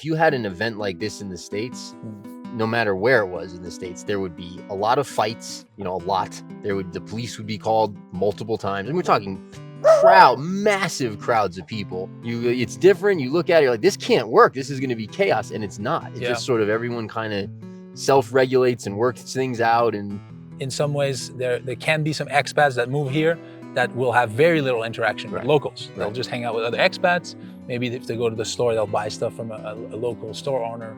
if you had an event like this in the States, no matter where it was in the States, there would be a lot of fights, a lot. The police would be called multiple times. And we're talking massive crowds of people. It's different. You look at it, you're like, this can't work. This is going to be chaos. And it's not. It's just sort of everyone kind of self-regulates and works things out. And in some ways, there can be some expats that move here that will have very little interaction with locals. They'll just hang out with other expats. Maybe if they go to the store, they'll buy stuff from a local store owner,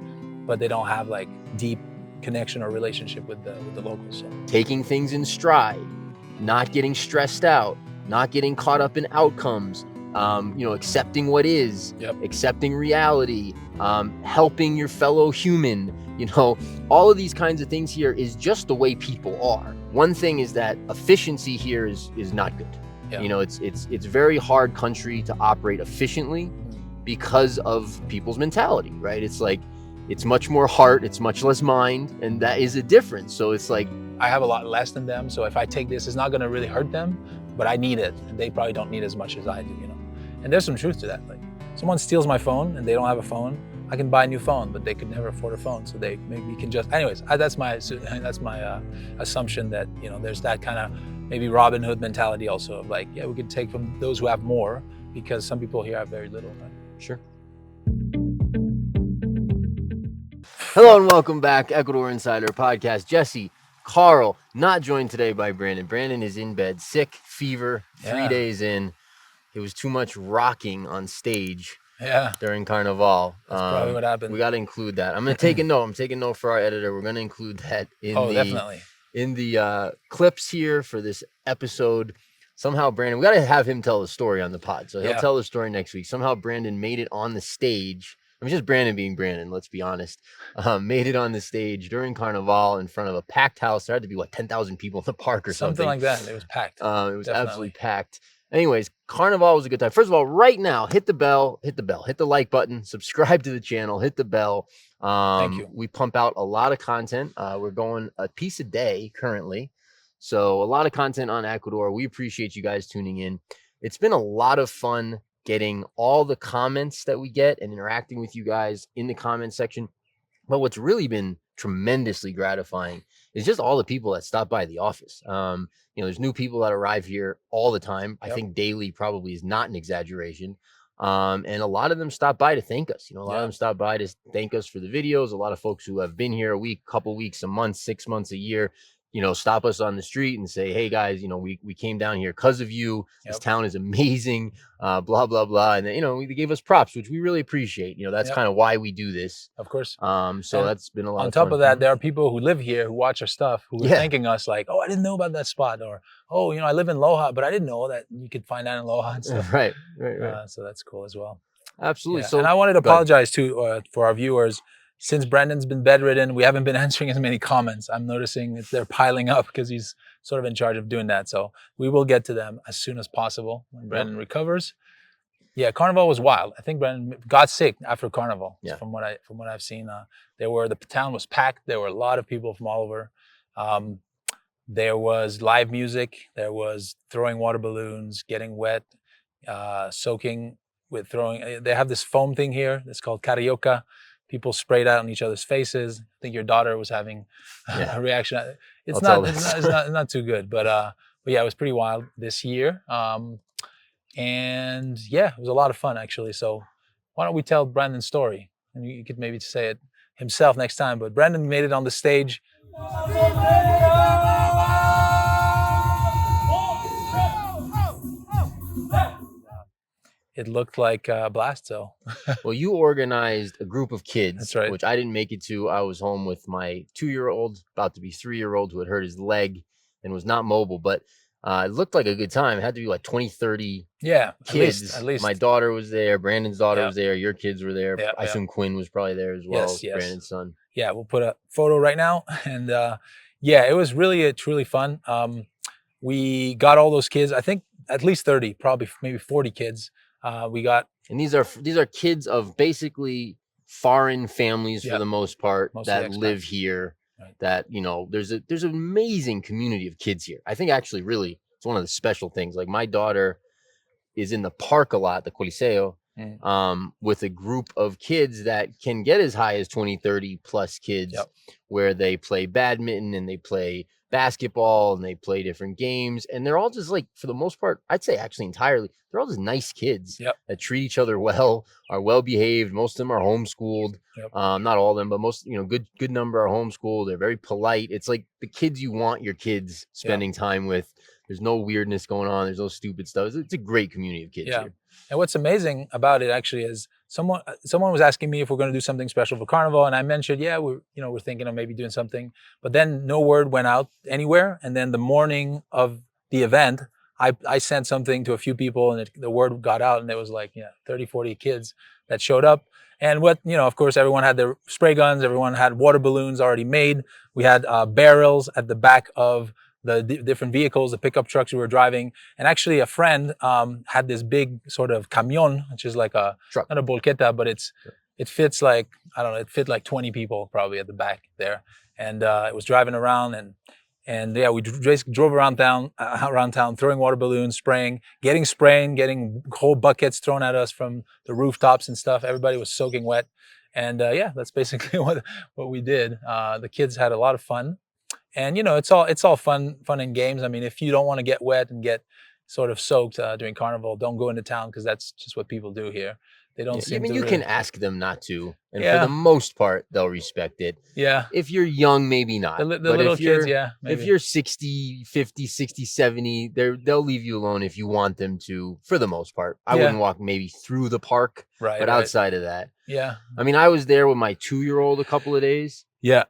but they don't have like deep connection or relationship with the locals. So. Taking things in stride, not getting stressed out, not getting caught up in outcomes, accepting what is, accepting reality, helping your fellow human, all of these kinds of things here is just the way people are. One thing is that efficiency here is not good. Yeah. It's very hard country to operate efficiently because of people's mentality, right? It's like, it's much more heart, it's much less mind, and that is a difference. So it's like, I have a lot less than them, so if I take this, it's not gonna really hurt them, but I need it, and they probably don't need as much as I do, And there's some truth to that. Like, someone steals my phone and they don't have a phone, I can buy a new phone, but they could never afford a phone, so they maybe can just. Anyways, that's my assumption that there's that kind of maybe Robin Hood mentality also of like, yeah, we could take from those who have more because some people here have very little. Right? Sure. Hello and welcome back, Ecuador Insider Podcast. Jesse, Carl, not joined today by Brandon. Brandon is in bed, sick, fever, 3 days in. It was too much rocking on stage. During Carnaval. That's probably what happened. We got to include that. I'm going to take a note. I'm taking a note for our editor. We're going to include that in the clips here for this episode. Somehow Brandon, we got to have him tell the story on the pod. So he'll tell the story next week. Somehow Brandon made it on the stage. I mean, just Brandon being Brandon, let's be honest. Made it on the stage during Carnaval in front of a packed house. There had to be 10,000 people in the park or something. Something like that. It was packed. It was absolutely packed. Anyways, Carnival was a good time. First of all, right now, hit the like button, subscribe to the channel, hit the bell. Thank you. We pump out a lot of content. We're going a piece a day currently. So a lot of content on Ecuador. We appreciate you guys tuning in. It's been a lot of fun getting all the comments that we get and interacting with you guys in the comment section. But what's really been tremendously gratifying is just all the people that stop by the office. There's new people that arrive here all the time. I think daily probably is not an exaggeration. And a lot of them stop by to thank us. A lot of them stop by to thank us for the videos. A lot of folks who have been here a week, couple weeks, a month, 6 months, a year, stop us on the street and say, hey guys, we came down here because of you. This town is amazing, blah, blah, blah. And then, they gave us props, which we really appreciate. That's kind of why we do this. Of course. So that's been a lot on of top fun. of that, there are people who live here who watch our stuff who are thanking us like, oh, I didn't know about that spot. Or, oh, I live in Loja, but I didn't know that you could find that in Loja and stuff. Right. So that's cool as well. Absolutely. Yeah. So, and I wanted to apologize too for our viewers. Since Brandon's been bedridden, we haven't been answering as many comments. I'm noticing they're piling up because he's sort of in charge of doing that. So we will get to them as soon as possible when Brandon recovers. Yeah, Carnival was wild. I think Brandon got sick after Carnival. Yeah. From what I've seen, the town was packed. There were a lot of people from all over. There was live music. There was throwing water balloons, getting wet, soaking with throwing. They have this foam thing here. It's called carioca. People sprayed out on each other's faces. I think your daughter was having a reaction. It's not too good, but yeah, it was pretty wild this year. And yeah, it was a lot of fun actually. So why don't we tell Brandon's story? And you could maybe say it himself next time. But Brandon made it on the stage. It looked like a blast. So, well, you organized a group of kids, that's right, which I didn't make it to. I was home with my 2-year-old, about to be 3-year-old, who had hurt his leg and was not mobile, but it looked like a good time. It had to be 20, 30 kids. At least. My daughter was there. Brandon's daughter was there. Your kids were there. I assume Quinn was probably there as well. Yes. Brandon's son. Yeah, we'll put a photo right now. And it was really truly fun. We got all those kids, I think at least 30, probably maybe 40 kids. And these are kids of basically foreign families for the most part, mostly that expats. Live here. Right. That there's an amazing community of kids here. I think actually really it's one of the special things. Like my daughter is in the park a lot, the Coliseo, Mm. with a group of kids that can get as high as 20, 30 plus kids, Yep. where they play badminton and they play basketball and they play different games. And they're all just like, for the most part, I'd say actually entirely, they're all just nice kids Yep. that treat each other well, are well behaved. Most of them are homeschooled. Yep. Not all of them, but most, good number are homeschooled. They're very polite. It's like the kids you want your kids Yeah. spending time with. There's no weirdness going on. There's no stupid stuff. It's a great community of kids Yeah. here. And what's amazing about it actually is someone was asking me if we're going to do something special for Carnival, and I mentioned, yeah, we're thinking of maybe doing something, but then no word went out anywhere. And then the morning of the event, I sent something to a few people, and the word got out, and it was like 30, 40 kids that showed up. And of course, everyone had their spray guns, everyone had water balloons already made. We had barrels at the back of the different vehicles, the pickup trucks we were driving. And actually a friend had this big sort of camion, which is like Truck. not a bolqueta, but it fits like, I don't know, it fit like 20 people probably at the back there. And it was driving around, and yeah, we just drove around town, throwing water balloons, getting whole buckets thrown at us from the rooftops and stuff. Everybody was soaking wet. And yeah, that's basically what we did. The kids had a lot of fun. And it's all fun and games. I mean, if you don't want to get wet and get sort of soaked during Carnival, don't go into town, because that's just what people do here. They don't Yeah, I seem mean, to you really. can ask them not to, and for the Yeah, most part, they'll respect it. yeah. If you're young, maybe The not. But little if kids, you're yeah, if maybe. you're 60, 50, 60, 70, they'll leave you alone if you want them to, for the most part. I Yeah. wouldn't walk maybe through the park, Right, but right. outside of that. Yeah, I mean, I was there with my 2-year-old a couple of days, yeah,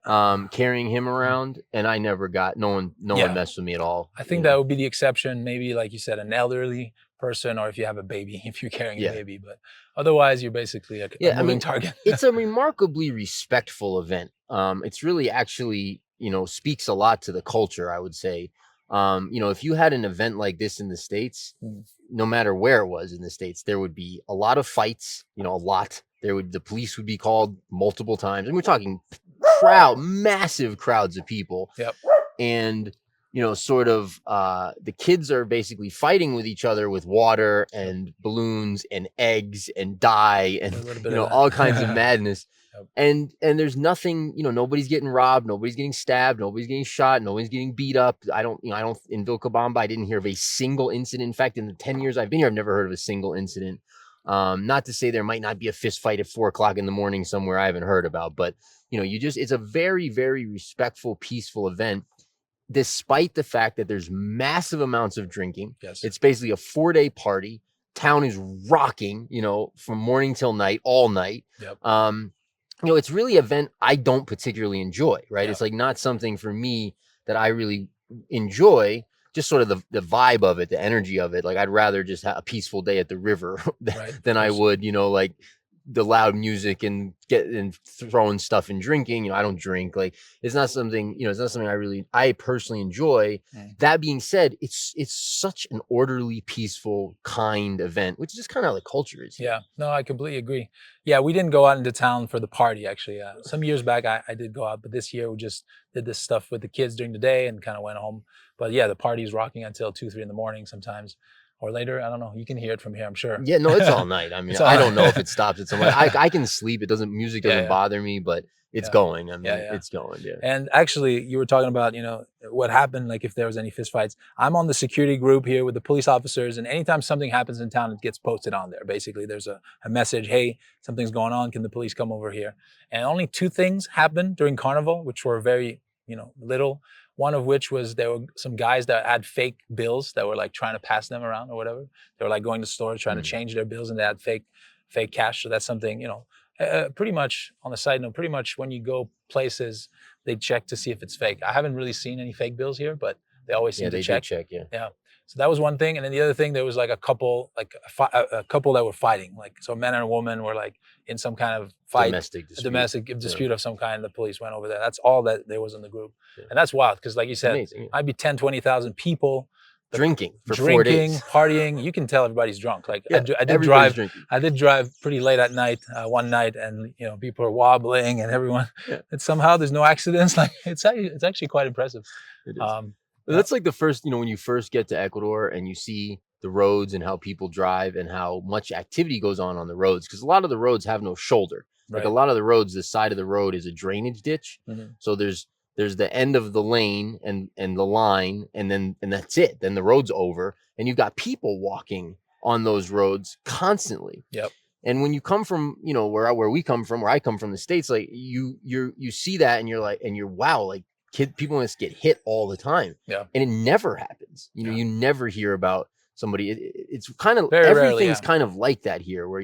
carrying him around, and I never got no one yeah. messed with me at all. I think that would be the exception. Maybe, like you said, an elderly person, or if you have a baby, if you're carrying a Yeah. baby. But otherwise, you're basically a Yeah, I moving mean, target. it's a remarkably respectful event. It's really actually, speaks a lot to the culture, I would say. If you had an event like this in the States, Mm. no matter where it was in the States, there would be a lot of fights, a lot. The police would be called multiple times. And we're talking massive crowds of people. Yep. And sort of the kids are basically fighting with each other with water and balloons and eggs and dye and A little bit of that. all kinds of madness. Yep. And there's nothing, nobody's getting robbed, nobody's getting stabbed, nobody's getting shot, nobody's getting beat up. I don't in Vilcabamba, I didn't hear of a single incident. In fact, in the 10 years I've been here, I've never heard of a single incident. Not to say there might not be a fist fight at 4 o'clock in the morning somewhere I haven't heard about, but it's a very, very respectful, peaceful event, despite the fact that there's massive amounts of drinking. Yes. It's basically a 4-day party. Town is rocking, from morning till night, all night. Yep. It's really an event I don't particularly enjoy, right? Yeah. It's like not something for me that I really enjoy, just sort of the vibe of it, the energy of it. Like I'd rather just have a peaceful day at the river Right, than I would, like the loud music and throwing stuff and drinking. I don't drink. Like it's not something, I personally enjoy. Mm. That being said, it's such an orderly, peaceful, kind event, which is just kind of how the culture is here. Yeah, no, I completely agree. Yeah, we didn't go out into town for the party, actually. Some years back, I did go out, but this year we just did this stuff with the kids during the day and kind of went home. But yeah, the party's rocking until 2, 3 in the morning sometimes, or later. I don't know. You can hear it from here, I'm sure. Yeah, no, it's all night. I mean, I don't know if it stops at some point. I can sleep. Music doesn't bother me, but it's going. I mean, it's going. Yeah. And actually, you were talking about, what happened, like if there was any fistfights. I'm on the security group here with the police officers, and anytime something happens in town, it gets posted on there. Basically, there's a message, hey, something's going on. Can the police come over here? And only 2 things happened during Carnival, which were very, little. One of which was there were some guys that had fake bills that were like trying to pass them around or whatever. They were like going to stores trying to change their bills, and they had fake cash. So that's something, pretty much on the side note, pretty much when you go places, they check to see if it's fake. I haven't really seen any fake bills here, but they always seem to check. Do check. Yeah. Yeah. So that was one thing. And then the other thing, there was like a couple, a couple that were fighting. Like, so a man and a woman were like in some kind of fight, domestic dispute of some kind. The police went over there. That's all that there was in the group. Yeah. And that's wild. Cause like you said, I'd be 10, 20,000 people drinking for 4 days, partying. You can tell everybody's drunk. Like yeah, I did drive pretty late at night, one night, and people are wobbling and everyone, and somehow there's no accidents. Like it's actually quite impressive. It is. That's like the first, when you first get to Ecuador and you see the roads and how people drive and how much activity goes on the roads, because a lot of the roads have no shoulder. Like a Right. lot of the roads, the side of the road is a drainage ditch. Hmm. So there's the end of the lane and the line, and that's it. Then the road's over, and you've got people walking on those roads constantly. Yep. And when you come from, where we come from, where I come from, the States, like you see that and you're like, and you're wow, like people must get hit all the time. Yeah. And it never happens. Yeah. You never hear about somebody. It's kind of, Very rarely. everything's Yeah. kind of like that here, where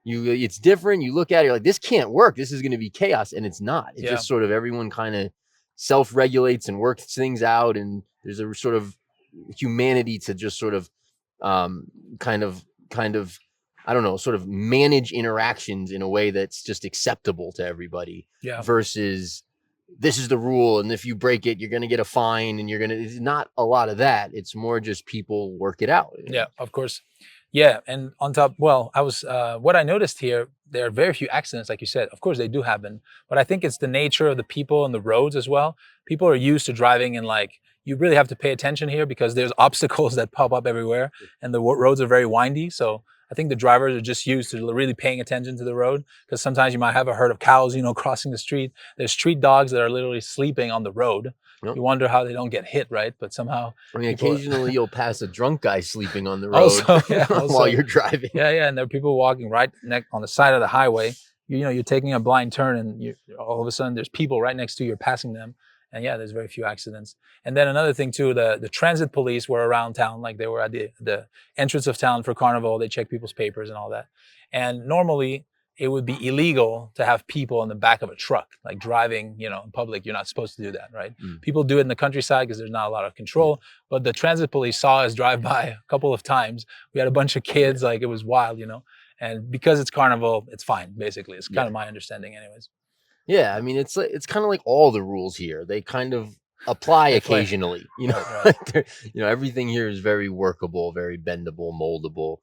it's different. You look at it, you're like, this can't work. This is going to be chaos. And it's not. It Yeah. just sort of, everyone kind of self-regulates and works things out. And there's a sort of humanity to just sort of, kind of, I don't know, sort of manage interactions in a way that's just acceptable to everybody. Yeah. Versus this is the rule, and if you break it, you're going to get a fine, and it's not a lot of that. It's more just people work it out. Yeah, of course. Yeah, and on top, well, I was what I noticed here, there are very few accidents, like you said. Of course, they do happen, but I think it's the nature of the people and the roads as well. People are used to driving, and like you really have to pay attention here because there's obstacles that pop up everywhere, and the roads are very windy. So I think the drivers are just used to really paying attention to the road, because sometimes you might have a herd of cows, crossing the street. There's street dogs that are literally sleeping on the road. Yep. You wonder how they don't get hit, right? But somehow, I mean, people occasionally you'll pass a drunk guy sleeping on the road also, yeah, while also. you're driving. Yeah, yeah, and there are people walking right on the side of the highway. You're taking a blind turn, and all of a sudden there's people right next to you. You're passing them, and yeah, there's very few accidents. And then another thing too, the transit police were around town, like they were at the entrance of town for Carnival. They check people's papers and all that. And normally it would be illegal to have people in the back of a truck, like driving, in public. You're not supposed to do that, right? People do it in the countryside because there's not a lot of control. But the transit police saw us drive by a couple of times. We had a bunch of kids, like it was wild, And because it's Carnival, it's fine, basically. It's kind of my understanding anyways. Yeah, I mean, it's kind of like all the rules here. They kind of apply occasionally, Right. Everything here is very workable, very bendable, moldable,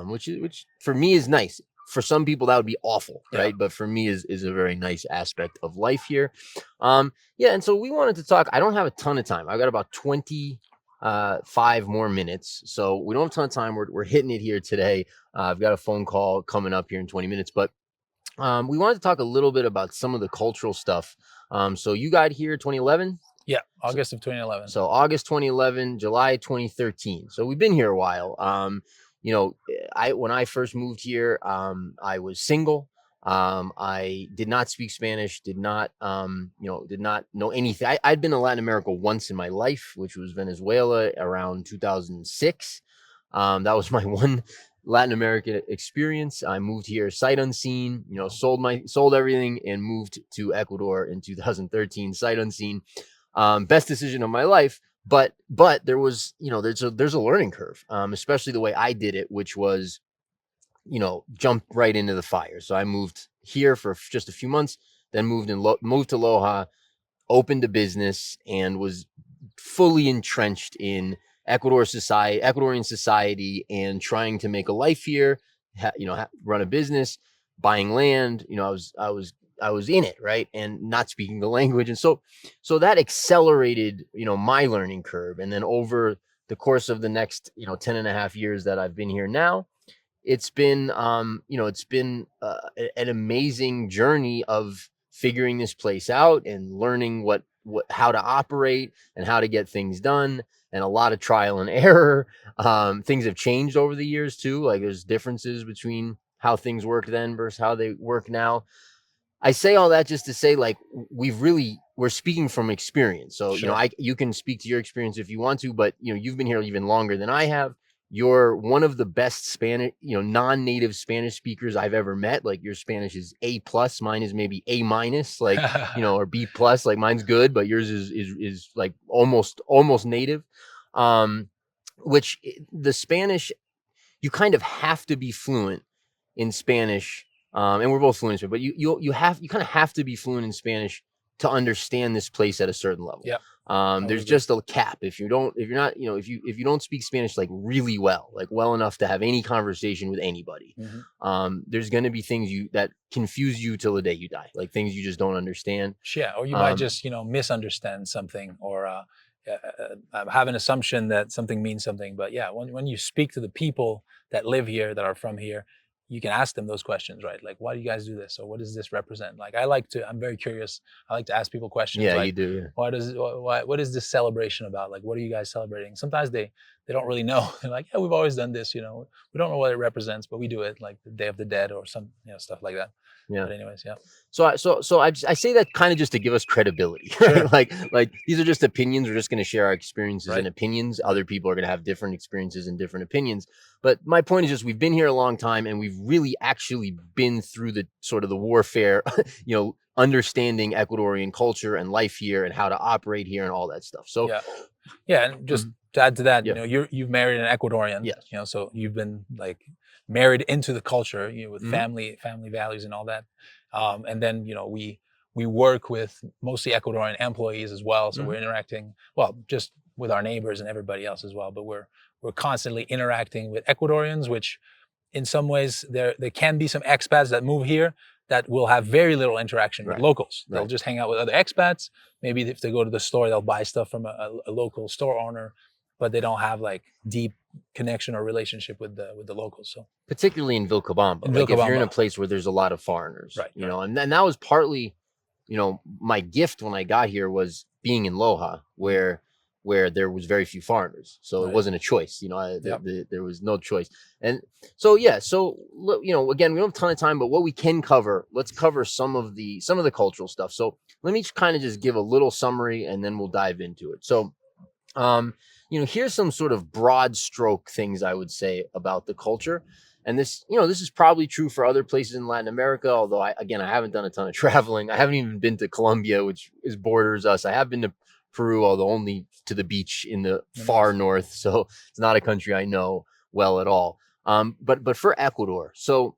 which for me is nice. For some people that would be awful, Yeah. right? But for me is a very nice aspect of life here. Yeah, and so we wanted to talk. I don't have a ton of time. I've got about 25 more minutes, so we don't have a ton of time. We're hitting it here today. I've got a phone call coming up here in 20 minutes, but we wanted to talk a little bit about some of the cultural stuff. So you got here 2011? Yeah, August of 2011. So August 2011, July 2013. So we've been here a while. When I first moved here, I was single. I did not speak Spanish, did not know anything. I'd been to Latin America once in my life, which was Venezuela around 2006. That was my one Latin American experience. I moved here sight unseen, sold everything and moved to Ecuador in 2013, sight unseen. Best decision of my life. But there was, there's a learning curve, especially the way I did it, which was, jump right into the fire. So I moved here for just a few months, then moved to Loja, opened a business, and was fully entrenched in Ecuadorian society, and trying to make a life here, run a business, buying land. I was in it, right, and not speaking the language, and so that accelerated, my learning curve. And then over the course of the next, 10 and a half years that I've been here now, it's been, an amazing journey of figuring this place out and learning how to operate and how to get things done, and a lot of trial and error. Things have changed over the years too. Like there's differences between how things worked then versus how they work now. I say all that just to say, like, we're speaking from experience. So, Sure. You can speak to your experience if you want to, but you've been here even longer than I have. You're one of the best Spanish, non-native Spanish speakers I've ever met. Like your Spanish is A+, mine is maybe A-, like, or B+, like mine's good, but yours is like almost native. Which the Spanish, you kind of have to be fluent in Spanish. And we're both fluent, but you kind of have to be fluent in Spanish to understand this place at a certain level. Yeah. There's just a cap. If you don't speak Spanish like really well, like well enough to have any conversation with anybody, there's going to be things that confuse you till the day you die, like things you just don't understand. Yeah, or you might just misunderstand something, or have an assumption that something means something. But yeah, when you speak to the people that live here, that are from here, you can ask them those questions, right? Like, why do you guys do this? Or what does this represent? Like, I'm very curious. I like to ask people questions Yeah, you like, do. Yeah. what is this celebration about? Like, what are you guys celebrating? Sometimes they don't really know. They're like, yeah, we've always done this, we don't know what it represents, but we do it, like the Day of the Dead or some, stuff like that. Yeah. But anyways, yeah. So I say that kind of just to give us credibility, Sure. right? Like these are just opinions. We're just going to share our experiences and Right. opinions. Other people are going to have different experiences and different opinions. But my point is just we've been here a long time and we've really actually been through the sort of the warfare, understanding Ecuadorian culture and life here and how to operate here and all that stuff. So Yeah. Yeah, and just Mhm. to add to that, Yeah, you've married an Ecuadorian, yes, so you've been like married into the culture, with hmm family values and all that. And then, we work with mostly Ecuadorian employees as well, so hmm we're interacting, well, just with our neighbors and everybody else as well, but we're constantly interacting with Ecuadorians, which in some ways there can be some expats that move here that will have very little interaction with right, locals. They'll right. just hang out with other expats. Maybe if they go to the store, they'll buy stuff from a local store owner, but they don't have like deep connection or relationship with the locals. So Particularly in Vilcabamba, in like if you're in a Vilcabamba, place where there's a lot of foreigners, right, right, and then that was partly, my gift when I got here was being in Loja, mhm, where there was very few foreigners, so it right, wasn't a choice. yep, There was no choice, and so yeah, so again, we don't have a ton of time, but what we can cover, let's cover some of the cultural stuff. So let me kind of just give a little summary, and then we'll dive into it. So um, here's some sort of broad stroke things I would say about the culture. And this is probably true for other places in Latin America, although I haven't done a ton of traveling. I haven't even been to Colombia, which is borders us. I have been to Peru, although only to the beach in the the far north, north. So it's not a country I know well at all. But for Ecuador, so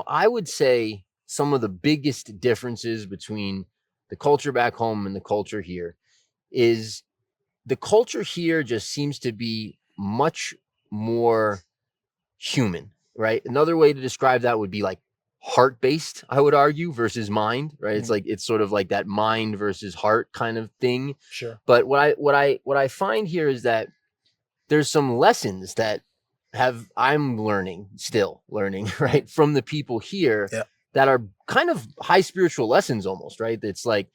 I would say some of the biggest differences between the culture back home and the culture here is the culture here just seems to be much more human, right? Another way to describe that would be like heart based, I would argue, versus mind, right? It's mm, like it's sort of like that mind versus heart kind of thing. sure, But what I find here is that there's some lessons that have I'm learning, still learning, mm, right, from the people here yeah, that are kind of high spiritual lessons almost, right? It's like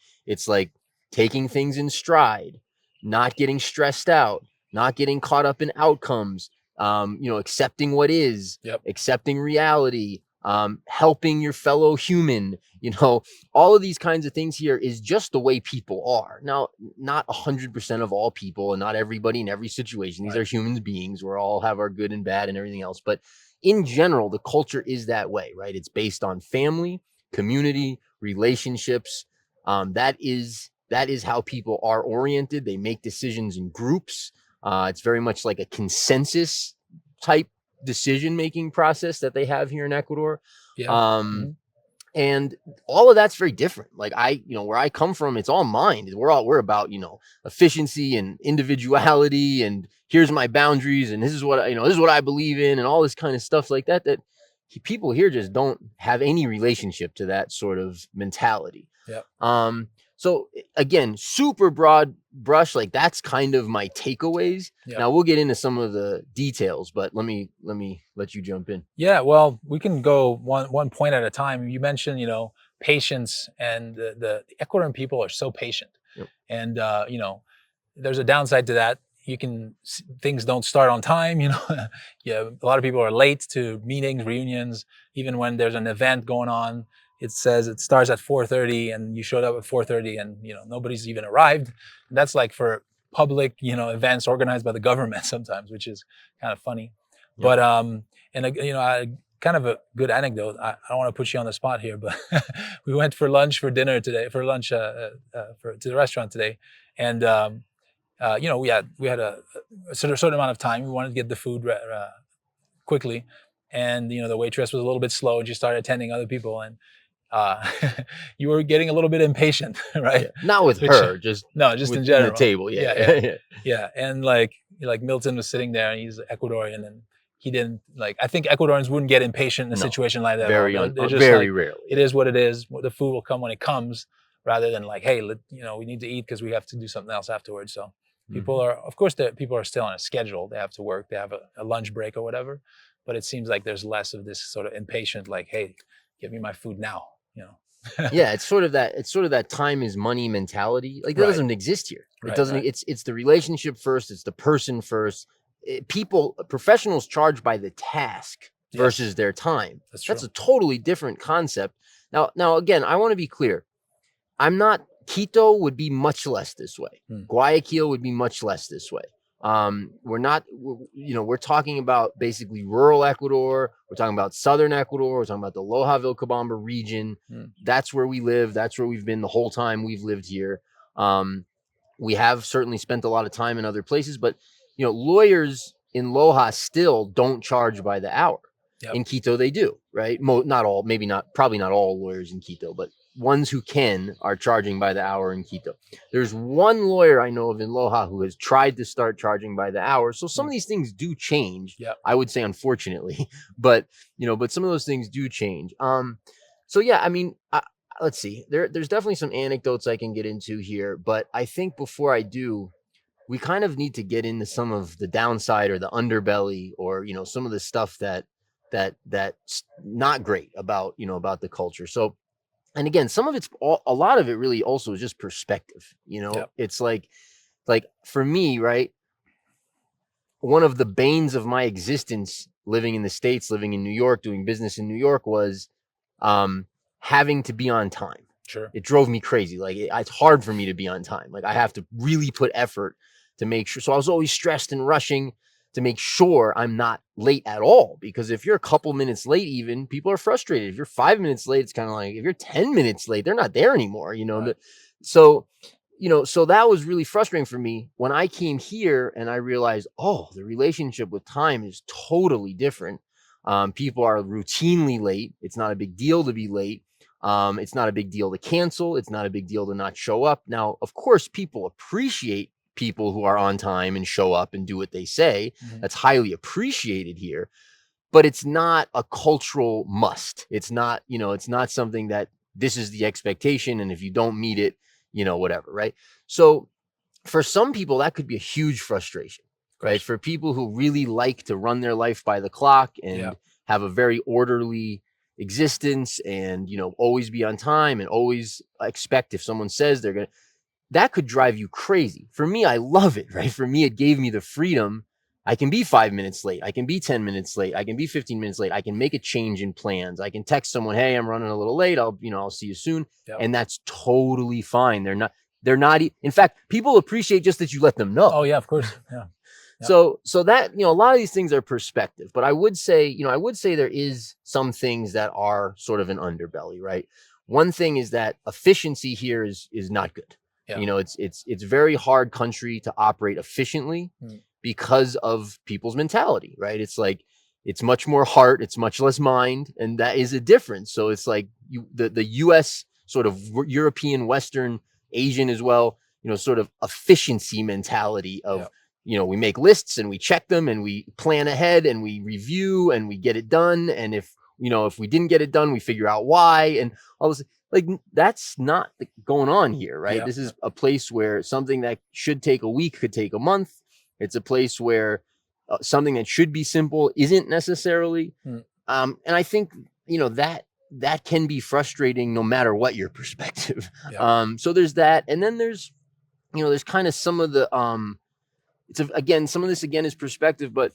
taking things in stride, not getting stressed out, not getting caught up in outcomes, accepting what is, yep, accepting reality, helping your fellow human, all of these kinds of things here is just the way people are. Now, not 100% of all people and not everybody in every situation. These right, are human beings. We all have our good and bad and everything else. But in general, the culture is that way, right? It's based on family, community, relationships. That is how people are oriented. They make decisions in groups. It's very much like a consensus type decision making process that they have here in Ecuador. yeah, Um, mhm, and all of that's very different. Like where I come from, it's all mind. We're about, efficiency and individuality and here's my boundaries and this is what I believe in and all this kind of stuff like that people here just don't have any relationship to that sort of mentality. yep, So again, super broad brush, like that's kind of my takeaways. yep. Now we'll get into some of the details, but let you jump in. Yeah, well, we can go one point at a time. You mentioned, patience, and the Ecuadorian people are so patient, Yep. and there's a downside to that. Things don't start on time. Yeah, a lot of people are late to meetings, reunions, even when there's an event going on. It says it starts at 4:30, and you showed up at 4:30, and nobody's even arrived. And that's like for public, events organized by the government sometimes, which is kind of funny. Yep. But and kind of a good anecdote. I don't want to put you on the spot here, but we went for lunch for dinner today, for lunch to the restaurant today, and we had a certain amount of time. We wanted to get the food quickly, and the waitress was a little bit slow, and she started attending other people, and uh, you were getting a little bit impatient, right? Yeah. Not with Which her, just no, just in within the general. table. Yeah, Yeah. yeah, Yeah. yeah. And like Milton was sitting there, and he's Ecuadorian, and he didn't like. I think Ecuadorians wouldn't get impatient in a No, situation like that at all. very They're just very like, rarely. it is what it is. The food will come when it comes, rather than like, hey, we need to eat because we have to do something else afterwards. So People Mhm. are, of course, people are still on a schedule. They have to work. They have a lunch break or whatever. But it seems like there's less of this sort of impatient, like, "Hey, give me my food now." You know. Yeah, it's sort of that time is money mentality. Like that Right. doesn't exist here. It Right. doesn't. Right. It's the relationship first. It's the person first. People professionals charge by the task Yes, versus their time. that's That's true. a totally different concept. Now again, I want to be clear. I'm not Quito would be much less this way. Mm. Guayaquil would be much less this way. We're not, we're talking about basically rural Ecuador. We're talking about Southern Ecuador. We're talking about the Loja Vilcabamba region. Mm. That's where we live. That's where we've been the whole time we've lived here. Um, we have certainly spent a lot of time in other places, but lawyers in Loja still don't charge by the hour. Yep. In Quito, they do, right? Not all, maybe not, probably not all lawyers in Quito, but ones who can are charging by the hour in Quito. There's one lawyer I know of in Loja who has tried to start charging by the hour. So some Mm. of these things do change. Yep. I would say, unfortunately, but but some of those things do change. So yeah, I mean, let's see. There's definitely some anecdotes I can get into here, but I think before I do, we kind of need to get into some of the downside or the underbelly, or some of the stuff that's not great about about the culture. So, and again, some of it's a lot of it really also is just perspective. Yep. It's like for me, right? One of the banes of my existence living in the States, living in New York, doing business in New York was um, having to be on time. Sure. It drove me crazy. Like it's hard for me to be on time. Like I have to really put effort to make sure. So I was always stressed and rushing to make sure I'm not late at all. Because if you're a couple minutes late, even people are frustrated. If you're 5 minutes late, it's kind of like if you're 10 minutes late, they're not there anymore. Right. So so that was really frustrating for me when I came here and I realized, oh, the relationship with time is totally different. People are routinely late. It's not a big deal to be late. It's not a big deal to cancel. It's not a big deal to not show up. Now, of course, people appreciate people who are on time and show up and do what they say. Hmm. That's highly appreciated here, but it's not a cultural must. It's not, it's not something that this is the expectation. And if you don't meet it, whatever. Right. So for some people, that could be a huge frustration, Of right? course. For people who really like to run their life by the clock Yeah. and have a very orderly existence and, always be on time and always expect if someone says they're going to, that could drive you crazy. For me, I love it, right? For me, it gave me the freedom. I can be 5 minutes late. I can be 10 minutes late. I can be 15 minutes late. I can make a change in plans. I can text someone, hey, I'm running a little late. I'll see you soon. Yep. And that's totally fine. In fact, people appreciate just that you let them know. Oh yeah, of course. Yeah. Yep. So that, a lot of these things are perspective, but I would say there is some things that are sort of an underbelly, right? One thing is that efficiency here is not good. Yeah. It's very hard country to operate efficiently Mm. because of people's mentality, right? It's like it's much more heart, it's much less mind, and that is a difference. So it's like the US sort of European, Western, Asian as well, sort of efficiency mentality of Yep. We make lists and we check them and we plan ahead and we review and we get it done. And if we didn't get it done, we figure out why and all this. Like that's not going on here, right? Yeah. This is a place where something that should take a week could take a month. It's a place where something that should be simple isn't necessarily. Mm. And I think that can be frustrating no matter what your perspective. Yeah. So there's that, and then there's there's kind of some of the some of this again is perspective, but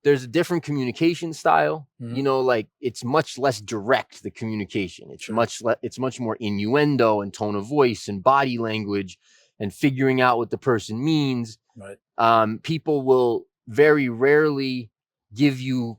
there's a different communication style. Mhm. Like it's much less direct, the communication. It's Sure. it's much more innuendo and tone of voice and body language and figuring out what the person means. Right. People will very rarely give you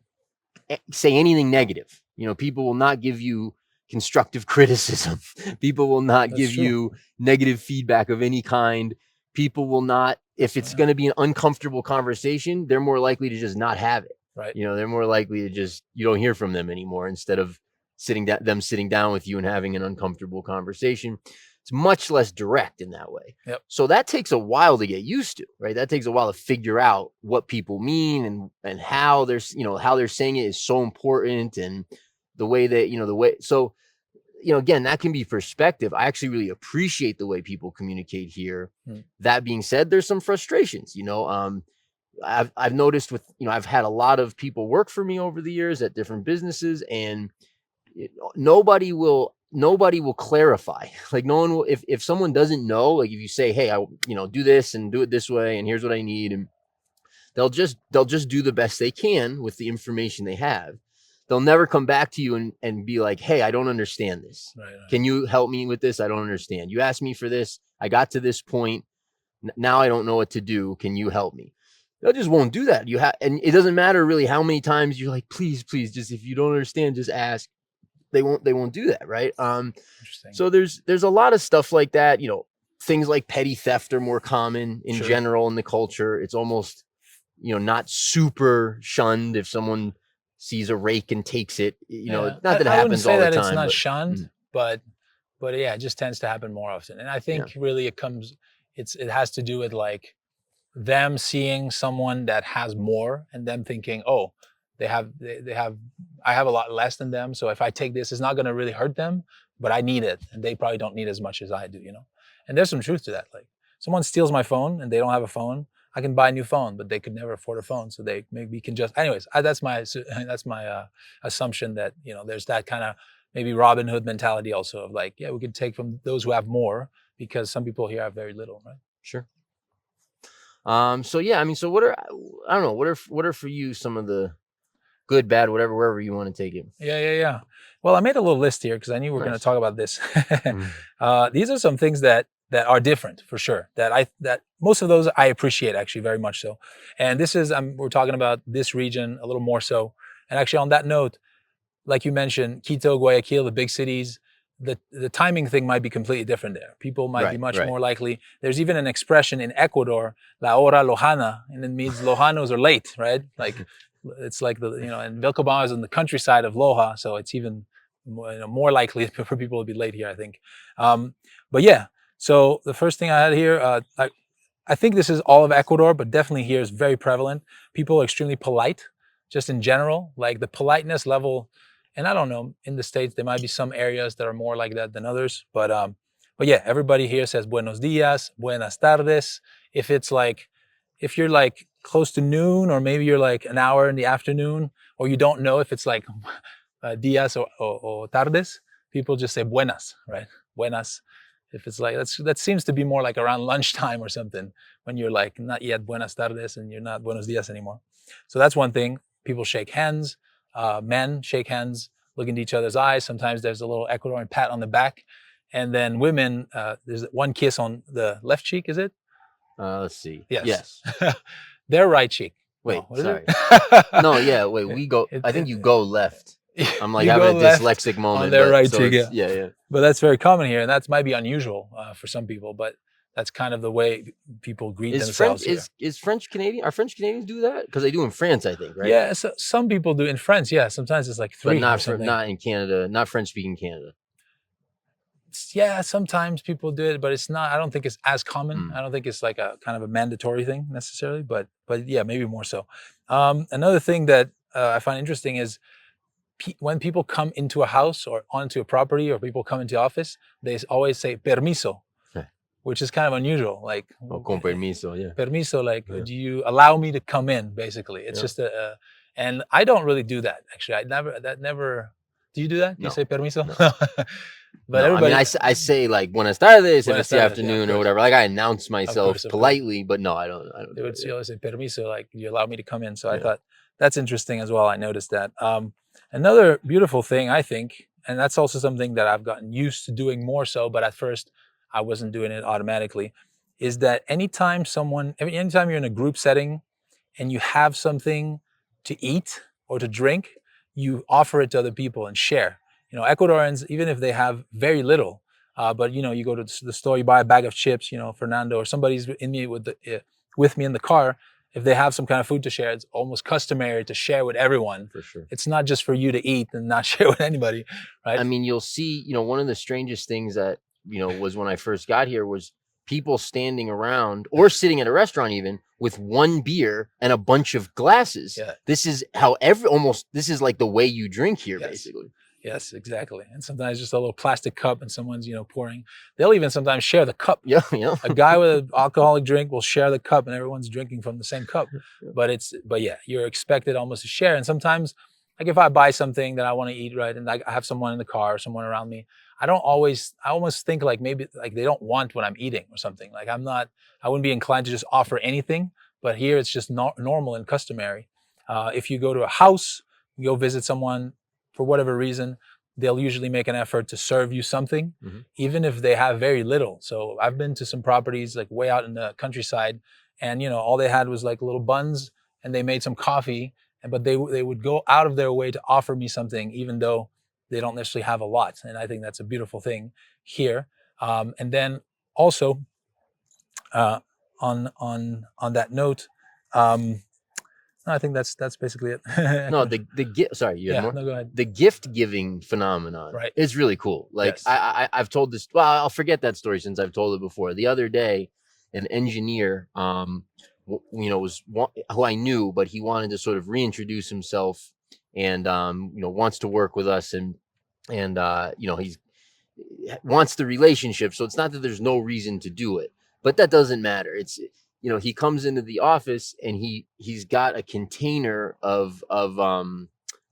say anything negative. People will not give you constructive criticism. People will not That's give true. you negative feedback of any kind. People will not, if it's Yeah. going to be an uncomfortable conversation, they're more likely to just not have it. Right. They're more likely to just, you don't hear from them anymore instead of sitting down with you and having an uncomfortable conversation. It's much less direct in that way. Yep. So that takes a while to get used to, right? That takes a while to figure out what people mean and how they're, how they're saying it is so important, and the way that, so, again, that can be perspective. I actually really appreciate the way people communicate here. Mm. That being said, there's some frustrations, I've noticed with, I've had a lot of people work for me over the years at different businesses, and nobody will clarify. Like no one will, if someone doesn't know, like if you say, hey, I, do this and do it this way, and here's what I need, and they'll just do the best they can with the information they have. They'll never come back to you and be like, hey, I don't understand this. Right. Can you help me with this? I don't understand. You asked me for this. I got to this point. Now I don't know what to do. Can you help me? They just won't do that. And it doesn't matter really how many times you're like, please, just if you don't understand, just ask. They won't do that, right? Interesting. So there's a lot of stuff like that. Things like petty theft are more common in Sure. general in the culture. It's almost, not super shunned if someone sees a rake and takes it. Not that it I wouldn't happens say all the that time. it's not But, shunned, but yeah, it just tends to happen more often. And I think really it has to do with like them seeing someone that has more and them thinking, oh, they have I have a lot less than them, so if I take this, it's not going to really hurt them, but I need it, and they probably don't need as much as I do. And there's some truth to that. Like someone steals my phone and they don't have a phone, I can buy a new phone, but they could never afford a phone, so they maybe can just. Anyways, that's my assumption that there's that kind of maybe Robin Hood mentality also of like, yeah, we could take from those who have more because some people here have very little, right? Sure. So yeah, I mean, so I don't know, what are for you some of the good, bad, whatever, wherever you want to take it? Yeah. Well, I made a little list here because I knew we were going to Nice. talk about this. These are some things that are different for sure. That most of those I appreciate actually very much so. And this is we're talking about this region a little more so. And actually, on that note, like you mentioned, Quito, Guayaquil, the big cities, the timing thing might be completely different there. People might be much more likely. There's even an expression in Ecuador, la hora lojana, and it means Lojanos are late, right? Like it's like and Vilcabamba is in the countryside of Loja, so it's even more likely for people to be late here, I think. But yeah, so the first thing I had here, I think this is all of Ecuador, but definitely here is very prevalent. People are extremely polite, just in general, like the politeness level. And I don't know, in the States, there might be some areas that are more like that than others. But yeah, everybody here says buenos dias, buenas tardes. If you're like close to noon, or maybe you're like an hour in the afternoon, or you don't know if it's like dias or tardes, people just say buenas, right? Buenas. If it's like, that seems to be more like around lunchtime or something, when you're like not yet buenas tardes and you're not buenos dias anymore. So that's one thing. People shake hands. Men shake hands, look into each other's eyes. Sometimes there's a little Ecuadorian pat on the back. And then women, there's one kiss on the left cheek, is it? Let's see. Yes. Their right cheek. Wait, no, sorry. No, yeah, wait, we go. I think you go left. I'm like having a dyslexic moment. On their right so cheek, yeah. But that's very common here, and that might be unusual for some people, but that's kind of the way people greet themselves here. Is French Canadian? Are French Canadians do that? Because they do in France, I think, right? Yeah, so some people do in France. Yeah, sometimes it's like three, but not in Canada, not French speaking Canada. Yeah, sometimes people do it, but it's not. I don't think it's as common. I don't think it's like a kind of a mandatory thing necessarily, but yeah, maybe more so. Another thing that I find interesting is when people come into a house or onto a property, or people come into the office, they always say permiso, which is kind of unusual. Like, con permiso, yeah. Permiso, like, do you allow me to come in? Basically, it's just and I don't really do that. Actually, never. Do you do that? Do you say permiso? No. But no, everybody, I mean, I say like buenas tardes if it's the afternoon or whatever. Like I announce myself politely, but no, I don't. They would always say permiso, like you allow me to come in. So I thought that's interesting as well. I noticed that. Another beautiful thing, I think, and that's also something that I've gotten used to doing more so, but at first I wasn't doing it automatically, is that anytime you're in a group setting and you have something to eat or to drink, you offer it to other people and share. Ecuadorians, even if they have very little, but you go to the store, you buy a bag of chips, Fernando or somebody's with me in the car. If they have some kind of food to share, it's almost customary to share with everyone. For sure. It's not just for you to eat and not share with anybody, right? I mean, you'll see, one of the strangest things that, was when I first got here was people standing around or sitting at a restaurant even with one beer and a bunch of glasses. Yeah. This is how this is like the way you drink here, basically. Yes, exactly. And sometimes just a little plastic cup and someone's, pouring. They'll even sometimes share the cup. Yeah, yeah. A guy with an alcoholic drink will share the cup and everyone's drinking from the same cup. Yeah. But yeah, you're expected almost to share. And sometimes, like if I buy something that I want to eat, right, and I have someone in the car, someone around me, I almost think like maybe like they don't want what I'm eating or something. Like I wouldn't be inclined to just offer anything. But here it's just normal and customary. If you go to a house, you go visit someone for whatever reason, they'll usually make an effort to serve you something, Hmm. even if they have very little. So I've been to some properties like way out in the countryside, and all they had was like little buns, and they made some coffee, but they would go out of their way to offer me something, even though they don't necessarily have a lot. And I think that's a beautiful thing here. And then also uh, on that note, um, I think that's basically No, it. the gift. Sorry, you had Yeah, more. no, go ahead. The gift giving phenomenon Right. is really cool. Like Yes. I've told this. Well, I'll forget that story since I've told it before. The other day, an engineer, who I knew, but he wanted to sort of reintroduce himself, and wants to work with us, and he's wants the relationship. So it's not that there's no reason to do it, but that doesn't matter. It's he comes into the office and he's got a container of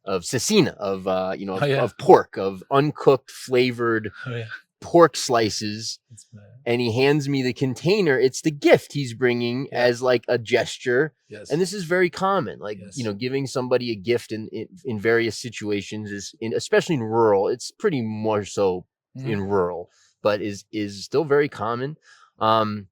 cecina, Oh yeah. of pork, of uncooked flavored Oh yeah. pork slices, It's, and he hands me the container. It's the gift he's bringing yeah. as like a gesture. Yes. And this is very common, like Yes. giving somebody a gift in various situations especially in rural. It's pretty more so Mhm. in rural, but is still very common. um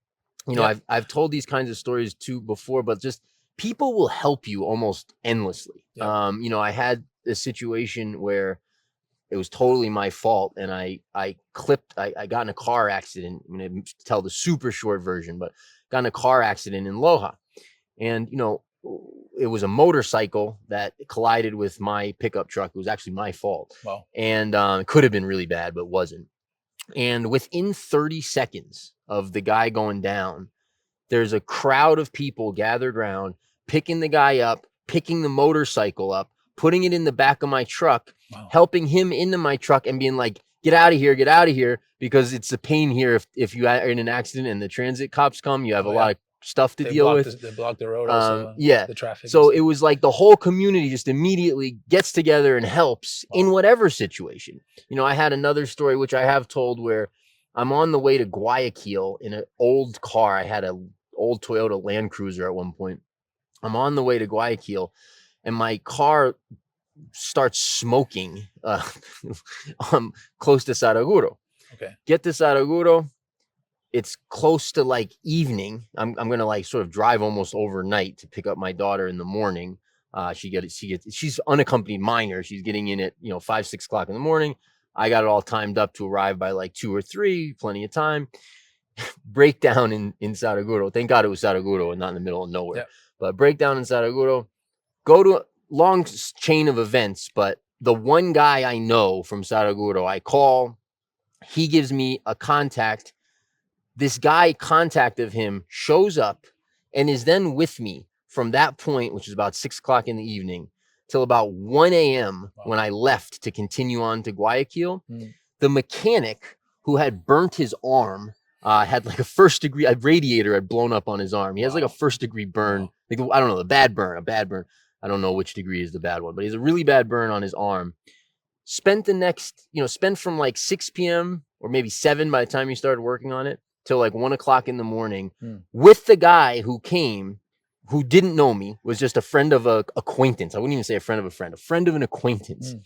Yep. I've told these kinds of stories too before, but just people will help you almost endlessly. Yep. I had a situation where it was totally my fault, and I got in a car accident. I'm going to tell the super short version, but got in a car accident in Loja, and it was a motorcycle that collided with my pickup truck. It was actually my fault, Well. and it could have been really bad, but wasn't. And within 30 seconds of the guy going down, there's a crowd of people gathered around, picking the guy up, picking the motorcycle up, putting it in the back of my truck, Wow. helping him into my truck, and being like, get out of here, because it's a pain here. If you are in an accident and the transit cops come, you have a Oh yeah. lot of stuff to deal with. They block the road also, Yeah. the traffic and So it stuff. was like the whole community just immediately gets together and helps in Wow. whatever situation. I had another story, which I have told, where I'm on the way to Guayaquil in an old car. I had a old Toyota Land Cruiser at one point. I'm on the way to Guayaquil, and my car starts smoking close to Saraguro. Okay. Get to Saraguro. It's close to like evening. I'm gonna like sort of drive almost overnight to pick up my daughter in the morning. She's unaccompanied minor. She's getting in at 5-6 o'clock in the morning. I got it all timed up to arrive by like 2 or 3, plenty of time. Breakdown in Saraguro. Thank God it was Saraguro and not in the middle of nowhere. Yep. But breakdown in Saraguro. Go to a long chain of events, but the one guy I know from Saraguro, I call. He gives me a contact. This guy contact of him shows up and is then with me from that point, which is about 6 o'clock in the evening, till about 1 a.m. Wow. when I left to continue on to Guayaquil. Mm. The mechanic who had burnt his arm had like a first-degree, a radiator had blown up on his arm. He has like a Wow. first-degree burn. Wow. Like, I don't know, a bad burn. I don't know which degree is the bad one, but he has a really bad burn on his arm. Spent from like 6 p.m. or maybe 7 by the time he started working on it till like 1 o'clock in the morning with the guy who came, who didn't know me, was just a friend of a acquaintance. I wouldn't even say a friend of an acquaintance.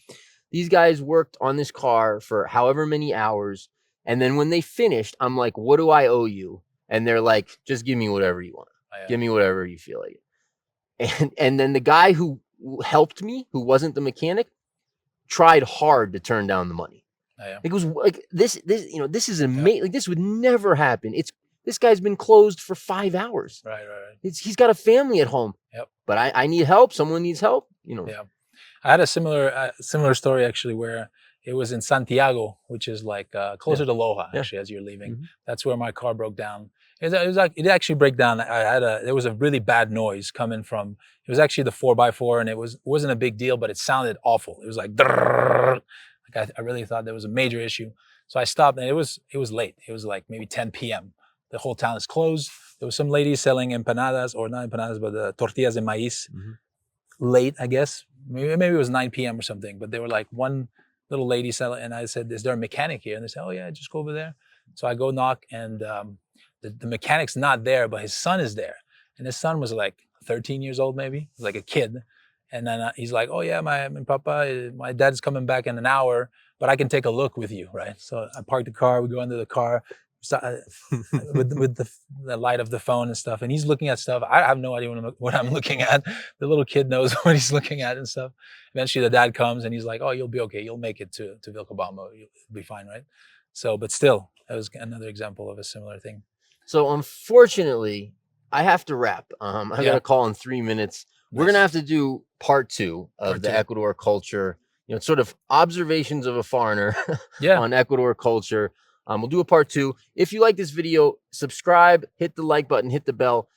These guys worked on this car for however many hours. And then when they finished, I'm like, what do I owe you? And they're like, just give me whatever you want. Give me whatever you feel like. And then the guy who helped me, who wasn't the mechanic, tried hard to turn down the money. It was like this is amazing. Like, this would never happen. This guy's been closed for 5 hours. Right. He's got a family at home. Yep. But I need help. Someone needs help. Yeah. I had a similar story actually, where it was in Santiago, which is like closer to Loja, actually, as you're leaving. Mhm. That's where my car broke down. It was like, it actually broke down. There was a really bad noise coming from. It was actually the 4x4, and it wasn't a big deal, but it sounded awful. It was like, Like I really thought there was a major issue. So I stopped, and it was late. It was like maybe 10 p.m. The whole town is closed. There was some lady selling empanadas, or not empanadas, but tortillas de maíz. Late, I guess. Maybe it was 9 p.m. or something. But they were like one little lady selling, and I said, "Is there a mechanic here?" And they said, "Oh yeah, just go over there." So I go knock, and the mechanic's not there, but his son is there, and his son was like 13 years old, maybe, like a kid. And then he's like, "Oh yeah, my papa, my dad's coming back in an hour, but I can take a look with you, right?" So I park the car. We go into the car, with the light of the phone and stuff, and he's looking at stuff. I have no idea what I'm looking at. The little kid knows what he's looking at and stuff. Eventually, the dad comes, and he's like, "Oh, you'll be okay. You'll make it to Vilcabamba. You'll be fine, right?" So, but still, that was another example of a similar thing. So unfortunately, I have to wrap. I got Yeah. a call in 3 minutes. We're Nice. gonna have to do part two of Part the two. Ecuador culture. Sort of observations of a foreigner Yeah. on Ecuador culture. We'll do a part two. If you like this video, subscribe, hit the like button, hit the bell.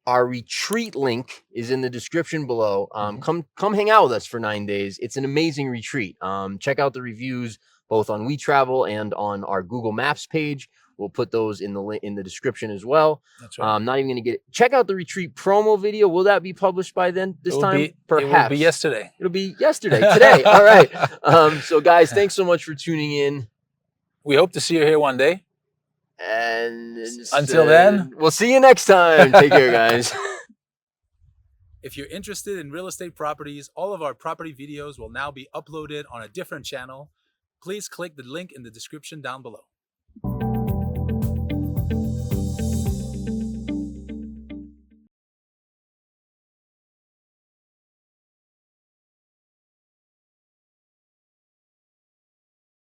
Our retreat link is in the description below. Come hang out with us for 9 days. It's an amazing retreat. Check out the reviews both on We Travel and on our Google Maps page. We'll put those in the description as well. That's right. Not even gonna check out the retreat promo video. Will that be published by then? This time, perhaps. It will be yesterday. It'll be yesterday, today. All right. So guys, thanks so much for tuning in. We hope to see you here one day. And until then, we'll see you next time. Take care, guys. If you're interested in real estate properties, all of our property videos will now be uploaded on a different channel. Please click the link in the description down below.